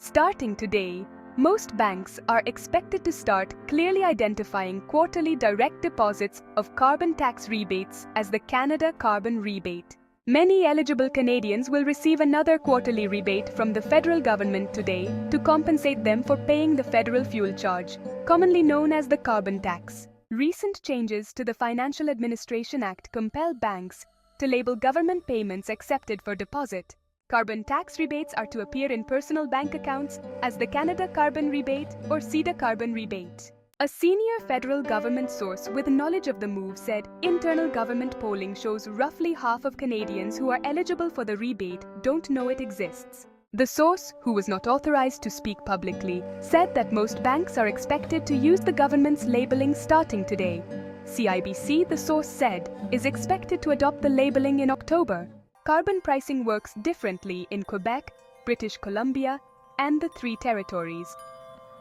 Starting today, most banks are expected to start clearly identifying quarterly direct deposits of carbon tax rebates as the Canada Carbon Rebate. Many eligible Canadians will receive another quarterly rebate from the federal government today to compensate them for paying the federal fuel charge, commonly known as the carbon tax. Recent changes to the Financial Administration Act compel banks to label government payments accepted for deposit. Carbon tax rebates are to appear in personal bank accounts as the Canada Carbon Rebate or CEDA Carbon Rebate. A senior federal government source with knowledge of the move said internal government polling shows roughly half of Canadians who are eligible for the rebate don't know it exists. The source, who was not authorized to speak publicly, said that most banks are expected to use the government's labeling starting today. CIBC, the source said, is expected to adopt the labeling in October. Carbon pricing works differently in Quebec, British Columbia, and the Three Territories.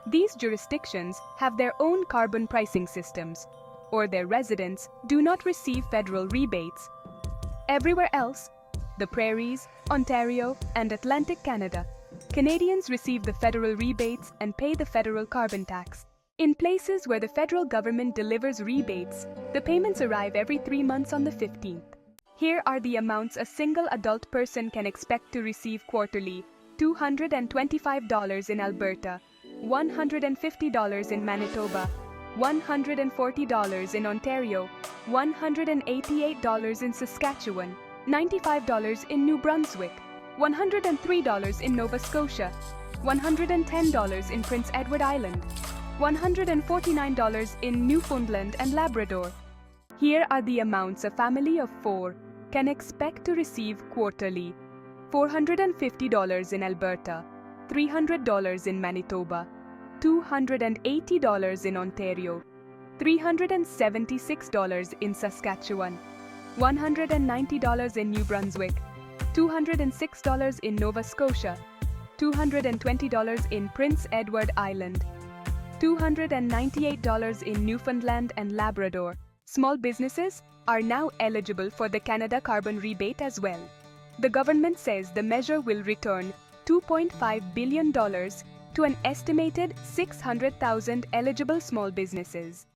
These jurisdictions have their own carbon pricing systems, or their residents do not receive federal rebates. Everywhere else, the Prairies, Ontario, and Atlantic Canada, Canadians receive the federal rebates and pay the federal carbon tax. In places where the federal government delivers rebates, the payments arrive every 3 months on the 15th. Here are the amounts a single adult person can expect to receive quarterly: $225 in Alberta, $150 in Manitoba, $140 in Ontario, $188 in Saskatchewan, $95 in New Brunswick, $103 in Nova Scotia, $110 in Prince Edward Island, $149 in Newfoundland and Labrador. Here are the amounts a family of 4 can expect to receive quarterly: $450 in Alberta, $300 in Manitoba, $280 in Ontario, $376 in Saskatchewan, $190 in New Brunswick, $206 in Nova Scotia, $220 in Prince Edward Island, $298 in Newfoundland and Labrador. Small businesses are now eligible for the Canada Carbon Rebate as well. The government says the measure will return $2.5 billion to an estimated 600,000 eligible small businesses.